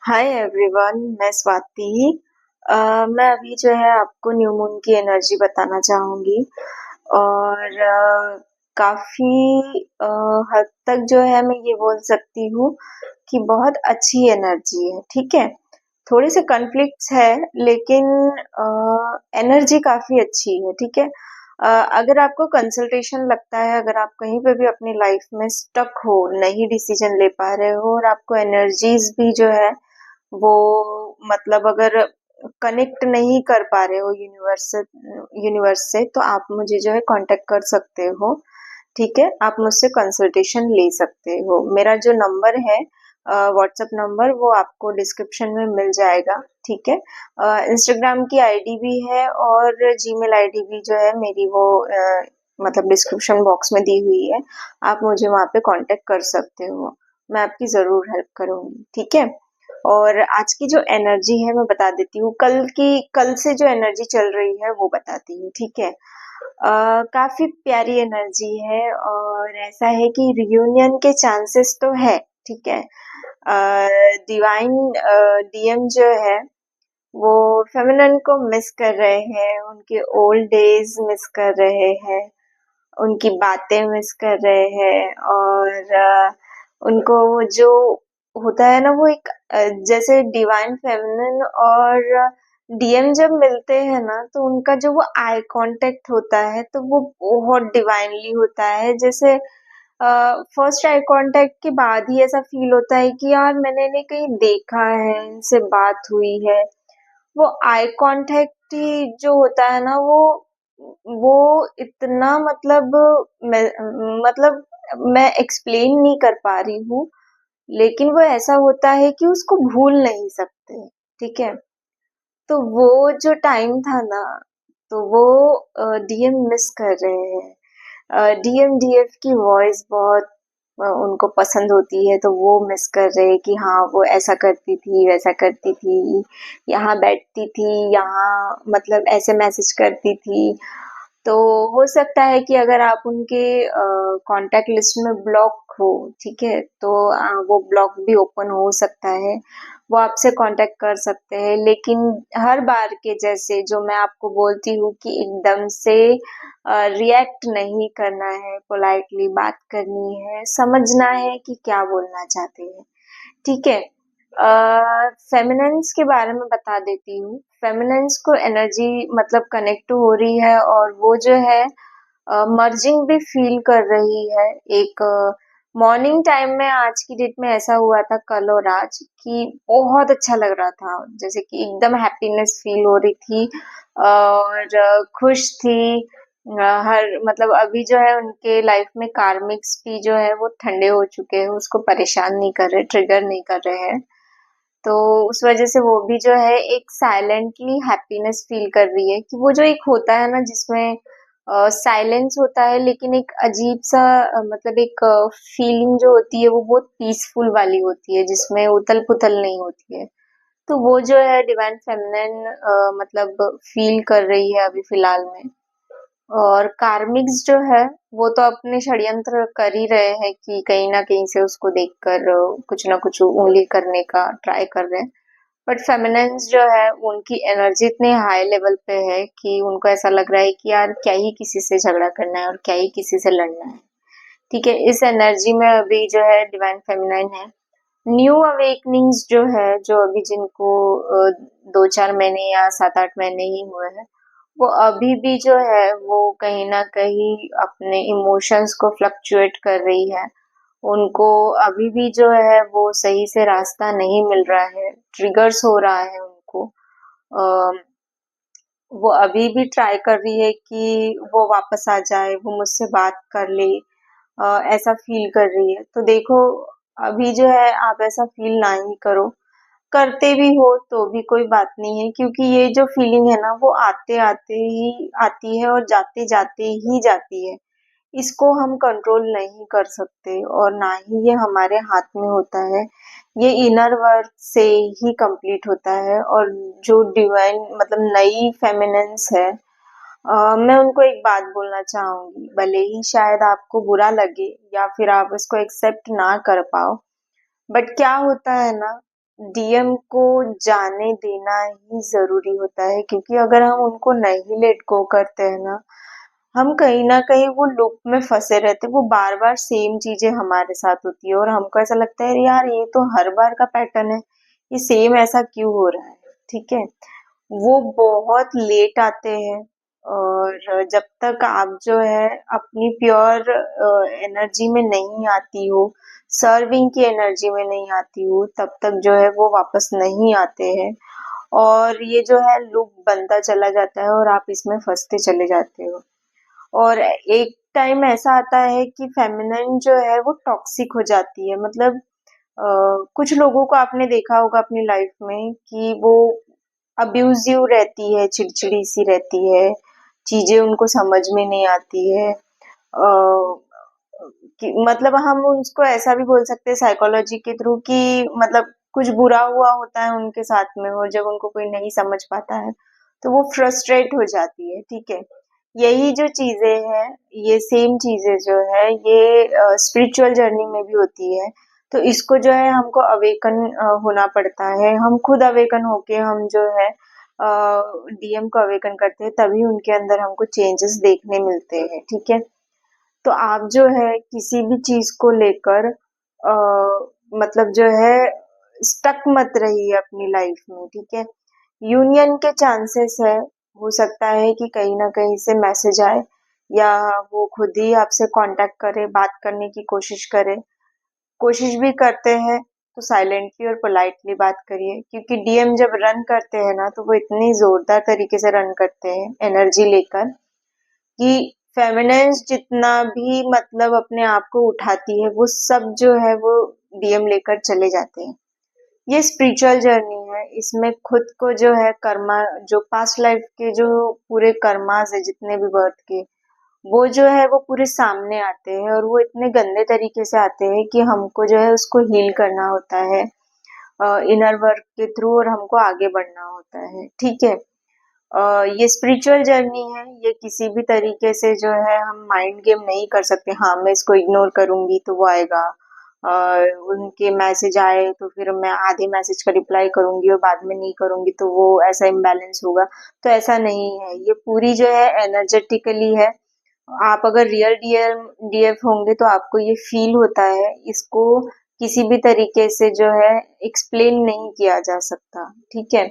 Hi everyone, मैं स्वाति। मैं अभी जो है आपको न्यू मून की एनर्जी बताना चाहूंगी और काफी हद तक जो है मैं ये बोल सकती हूँ कि बहुत अच्छी एनर्जी है। ठीक है, थोड़े से कॉन्फ्लिक्ट्स है लेकिन एनर्जी काफी अच्छी है। ठीक है, अगर आपको कंसल्टेशन लगता है, अगर आप कहीं पे भी अपनी लाइफ में स्टक हो, नहीं डिसीजन ले पा रहे हो और आपको एनर्जीज भी जो है वो मतलब अगर कनेक्ट नहीं कर पा रहे हो यूनिवर्स से तो आप मुझे जो है कांटेक्ट कर सकते हो। ठीक है, आप मुझसे कंसल्टेशन ले सकते हो। मेरा जो नंबर है, व्हाट्सएप नंबर, वो आपको डिस्क्रिप्शन में मिल जाएगा। ठीक है, इंस्टाग्राम की आईडी भी है और जीमेल आईडी भी जो है मेरी, वो मतलब डिस्क्रिप्शन बॉक्स में दी हुई है। आप मुझे वहाँ पे कांटेक्ट कर सकते हो, मैं आपकी जरूर हेल्प करूंगी। ठीक है, और आज की जो एनर्जी है मैं बता देती हूँ, कल से जो एनर्जी चल रही है वो बताती हूँ। ठीक है, काफी प्यारी एनर्जी है और ऐसा है कि रियूनियन के चांसेस तो है। ठीक है, डिवाइन डीएम जो है वो फेमिनिन को मिस कर रहे हैं, उनके ओल्ड डेज मिस कर रहे हैं, उनकी बातें मिस कर रहे हैं और उनको वो जो होता है ना, वो एक जैसे डिवाइन फेमिनिन और डीएम जब मिलते हैं ना तो उनका जो वो आई कांटेक्ट होता है तो वो बहुत डिवाइनली होता है। जैसे फर्स्ट आई कांटेक्ट के बाद ही ऐसा फील होता है कि यार मैंने इन्हें कहीं देखा है, इनसे बात हुई है। वो आई कांटेक्ट ही जो होता है ना, वो इतना मैं मतलब मैं एक्सप्लेन नहीं कर पा रही हूँ, लेकिन वो ऐसा होता है कि उसको भूल नहीं सकते। ठीक है, तो वो जो टाइम था ना, तो वो डीएम मिस कर रहे हैं। डीएम डीएफ की वॉइस बहुत उनको पसंद होती है, तो वो मिस कर रहे हैं कि हाँ वो ऐसा करती थी, वैसा करती थी, यहाँ बैठती थी, यहाँ मतलब ऐसे मैसेज करती थी। तो हो सकता है कि अगर आप उनके कांटेक्ट लिस्ट में ब्लॉक हो, ठीक है, तो वो ब्लॉक भी ओपन हो सकता है, वो आपसे कांटेक्ट कर सकते हैं। लेकिन हर बार के जैसे जो मैं आपको बोलती हूँ कि एकदम से रिएक्ट नहीं करना है, पोलाइटली बात करनी है, समझना है कि क्या बोलना चाहते हैं। ठीक है, फेमिनेंस के बारे में बता देती हूँ। फेमिनेंस को एनर्जी मतलब कनेक्ट हो रही है और वो जो है मर्जिंग भी फील कर रही है। एक मॉर्निंग टाइम में आज की डेट में ऐसा हुआ था, कल और आज, कि बहुत अच्छा लग रहा था, जैसे कि एकदम हैप्पीनेस फील हो रही थी और खुश थी। हर मतलब अभी जो है उनके लाइफ में कार्मिक्स भी जो है वो ठंडे हो चुके हैं, उसको परेशान नहीं कर रहे, ट्रिगर नहीं कर रहे हैं। तो उस वजह से वो भी जो है एक साइलेंटली हैप्पीनेस फील कर रही है, कि वो जो एक होता है ना जिसमें साइलेंस होता है लेकिन एक अजीब सा मतलब एक फीलिंग जो होती है वो बहुत पीसफुल वाली होती है, जिसमें उथल पुथल नहीं होती है। तो वो जो है डिवाइन फेमिनिन मतलब फील कर रही है अभी फिलहाल में। और कार्मिक्स जो है वो तो अपने षड्यंत्र कर ही रहे हैं कि कहीं ना कहीं से उसको देखकर कुछ ना कुछ उंगली करने का ट्राई कर रहे हैं। बट फेमिनिन्स जो है उनकी एनर्जी इतने हाई लेवल पे है कि उनको ऐसा लग रहा है कि यार क्या ही किसी से झगड़ा करना है और क्या ही किसी से लड़ना है। ठीक है, इस एनर्जी में अभी जो है डिवाइन फेमिनाइन है। न्यू अवेकनिंग्स जो है, जो अभी जिनको 2-4 महीने या 7-8 महीने ही हुए हैं, वो अभी भी जो है वो कहीं ना कहीं अपने इमोशंस को फ्लक्चुएट कर रही है। उनको अभी भी जो है वो सही से रास्ता नहीं मिल रहा है, ट्रिगर्स हो रहा है उनको। अ, वो अभी भी ट्राई कर रही है कि वो वापस आ जाए, वो मुझसे बात कर ले, ऐसा फील कर रही है। तो देखो, अभी जो है आप ऐसा फील ना ही करो, करते भी हो तो भी कोई बात नहीं है, क्योंकि ये जो फीलिंग है ना वो आते आते ही आती है और जाते जाते ही जाती है। इसको हम कंट्रोल नहीं कर सकते और ना ही ये हमारे हाथ में होता है। ये इनर वर्क से ही कंप्लीट होता है। और जो डिवाइन मतलब नई फेमिनेंस है, मैं उनको एक बात बोलना चाहूंगी, भले ही शायद आपको बुरा लगे या फिर आप इसको एक्सेप्ट ना कर पाओ, बट क्या होता है ना, डीएम को जाने देना ही ज़रूरी होता है, क्योंकि अगर हम उनको नहीं लेट गो करते हैं ना, हम कहीं न कहीं वो लूप में फँसे रहते हैं। वो बार-बार सेम चीज़ें हमारे साथ होती है और हमको ऐसा लगता है यार ये तो हर बार का पैटर्न है, ये सेम ऐसा क्यों हो रहा है, ठीक है? वो बहुत लेट आते हैं और जब तक आप जो है अपनी प्योर एनर्जी में नहीं आती हो, सर्विंग की एनर्जी में नहीं आती हो, तब तक जो है वो वापस नहीं आते हैं और ये जो है लूप बनता चला जाता है और आप इसमें फँसते चले जाते हो। और एक टाइम ऐसा आता है कि फेमिनिन जो है वो टॉक्सिक हो जाती है, मतलब कुछ लोगों को आपने देखा होगा अपनी लाइफ में कि वो अब्यूजिव रहती है, चिड़चिड़ी सी रहती है, चीजें उनको समझ में नहीं आती है। कि मतलब हम उसको ऐसा भी बोल सकते हैं साइकोलॉजी के थ्रू कि मतलब कुछ बुरा हुआ होता है उनके साथ में और जब उनको कोई नहीं समझ पाता है तो वो फ्रस्ट्रेट हो जाती है, ठीक है। यही जो चीजें हैं, ये सेम चीजें जो है ये स्पिरिचुअल जर्नी में भी होती है। तो इसको जो है हमको अवेकन होना पड़ता है, हम खुद अवेकन होके हम जो है डीएम को अवेकन करते हैं, तभी उनके अंदर हमको चेंजेस देखने मिलते हैं, ठीक है। तो आप जो है किसी भी चीज को लेकर मतलब जो है स्टक मत रहिए अपनी लाइफ में, ठीक है। यूनियन के चांसेस है, हो सकता है कि कहीं ना कहीं से मैसेज आए या वो खुद ही आपसे कांटेक्ट करे, बात करने की कोशिश करे। कोशिश भी करते हैं तो साइलेंटली और पोलाइटली बात करिए, क्योंकि डीएम जब रन करते हैं ना तो वो इतनी जोरदार तरीके से रन करते हैं एनर्जी लेकर कि फेमिनिन्स जितना भी मतलब अपने आप को उठाती है वो सब जो है वो डीएम लेकर चले जाते हैं। ये स्पिरिचुअल जर्नी है, इसमें खुद को जो है कर्मा, जो पास्ट लाइफ के जो पूरे कर्मास है जितने भी बर्थ के, वो जो है वो पूरे सामने आते हैं और वो इतने गंदे तरीके से आते हैं कि हमको जो है उसको हील करना होता है इनर वर्क के थ्रू और हमको आगे बढ़ना होता है, ठीक है। ये स्पिरिचुअल जर्नी है, ये किसी भी तरीके से जो है हम माइंड गेम नहीं कर सकते। हाँ, मैं इसको इग्नोर करूंगी तो वो आएगा, उनके मैसेज आए तो फिर मैं आधे मैसेज का रिप्लाई करूंगी और बाद में नहीं करूंगी तो वो ऐसा इम्बैलेंस होगा। तो ऐसा नहीं है, ये पूरी जो है एनर्जेटिकली है। आप अगर रियल डीएम डीएफ होंगे तो आपको ये फील होता है, इसको किसी भी तरीके से जो है एक्सप्लेन नहीं किया जा सकता, ठीक है।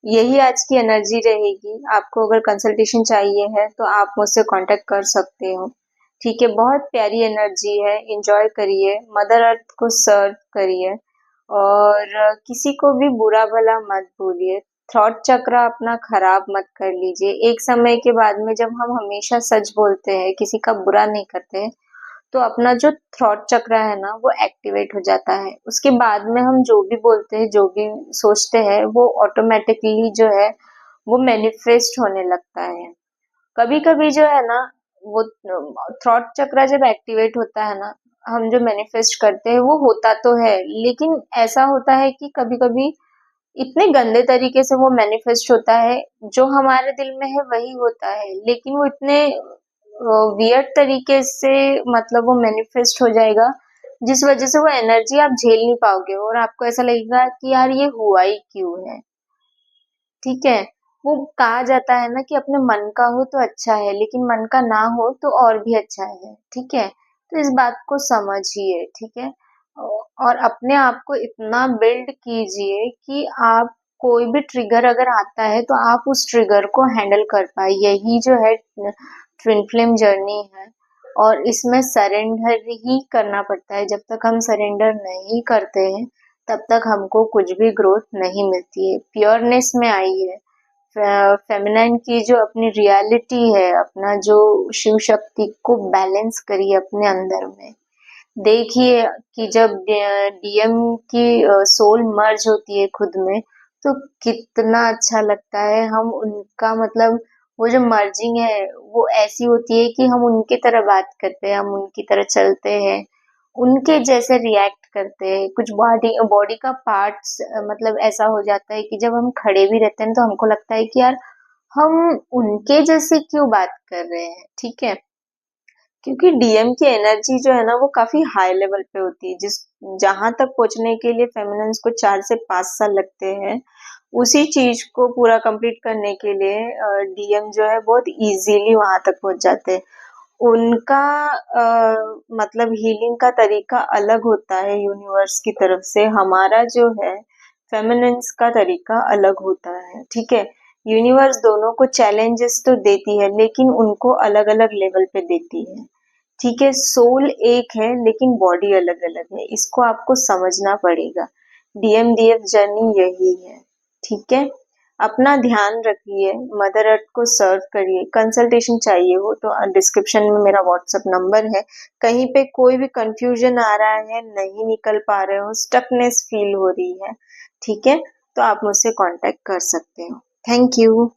यही आज की एनर्जी रहेगी। आपको अगर कंसल्टेशन चाहिए है तो आप मुझसे कांटेक्ट कर सकते हो, ठीक है। बहुत प्यारी एनर्जी है, एंजॉय करिए, मदर अर्थ को सर्व करिए और किसी को भी बुरा भला मत बोलिए। थॉट चक्र अपना खराब मत कर लीजिए। एक समय के बाद में जब हम हमेशा सच बोलते हैं, किसी का बुरा नहीं करते हैं, तो अपना जो थॉट चक्र है ना वो एक्टिवेट हो जाता है। उसके बाद में हम जो भी बोलते हैं, जो भी सोचते हैं, वो ऑटोमेटिकली जो है वो मैनिफेस्ट होने लगता है। कभी कभी जो है ना वो थॉट चक्र जब एक्टिवेट होता है ना, हम जो मैनिफेस्ट करते हैं वो होता तो है, लेकिन ऐसा होता है कि कभी कभी इतने गंदे तरीके से वो मैनिफेस्ट होता है, जो हमारे दिल में है वही होता है, लेकिन वो इतने वियर्ड तरीके से मतलब वो मैनिफेस्ट हो जाएगा, जिस वजह से वो एनर्जी आप झेल नहीं पाओगे और आपको ऐसा लगेगा कि यार ये हुआ ही क्यों है, ठीक है। वो कहा जाता है ना कि अपने मन का हो तो अच्छा है, लेकिन मन का ना हो तो और भी अच्छा है, ठीक है। तो इस बात को समझिए, ठीक है। और अपने आप को इतना बिल्ड कीजिए कि आप कोई भी ट्रिगर अगर आता है तो आप उस ट्रिगर को हैंडल कर पाए। यही जो है ट्विन फ्लेम जर्नी है और इसमें सरेंडर ही करना पड़ता है। जब तक हम सरेंडर नहीं करते हैं तब तक हमको कुछ भी ग्रोथ नहीं मिलती है। प्योरनेस में आइए, फेमिनाइन की जो अपनी रियलिटी है, अपना जो शिव शक्ति को बैलेंस करिए अपने अंदर में। देखिए कि जब डीएम की सोल मर्ज होती है खुद में, तो कितना अच्छा लगता है। हम उनका मतलब वो जो मर्जिंग है वो ऐसी होती है कि हम उनकी तरह बात करते हैं, हम उनकी तरह चलते हैं, उनके जैसे रिएक्ट करते हैं। कुछ बॉडी बॉडी का पार्ट्स मतलब ऐसा हो जाता है कि जब हम खड़े भी रहते हैं तो हमको लगता है कि यार हम उनके जैसे क्यों बात कर रहे हैं, ठीक है। क्योंकि डीएम की एनर्जी जो है ना वो काफी हाई लेवल पे होती है, जिस जहां तक पहुंचने के लिए फेमिनिन्स को 4 से 5 साल लगते हैं, उसी चीज को पूरा कंप्लीट करने के लिए डीएम जो है बहुत इजीली वहां तक पहुंच जाते हैं। उनका मतलब हीलिंग का तरीका अलग होता है यूनिवर्स की तरफ से, हमारा जो है फेमिनिन्स का तरीका अलग होता है, ठीक है। यूनिवर्स दोनों को चैलेंजेस तो देती है, लेकिन उनको अलग अलग लेवल पे देती है, ठीक है। सोल एक है लेकिन बॉडी अलग अलग है, इसको आपको समझना पड़ेगा। डीएमडीएफ जर्नी यही है, ठीक है। अपना ध्यान रखिए, मदर अर्थ को सर्व करिए। कंसल्टेशन चाहिए हो तो डिस्क्रिप्शन में मेरा व्हाट्सएप नंबर है। कहीं पे कोई भी कंफ्यूजन आ रहा है, नहीं निकल पा रहे हो, स्टकनेस फील हो रही है, ठीक है, तो आप मुझसे कांटेक्ट कर सकते हो। Thank you.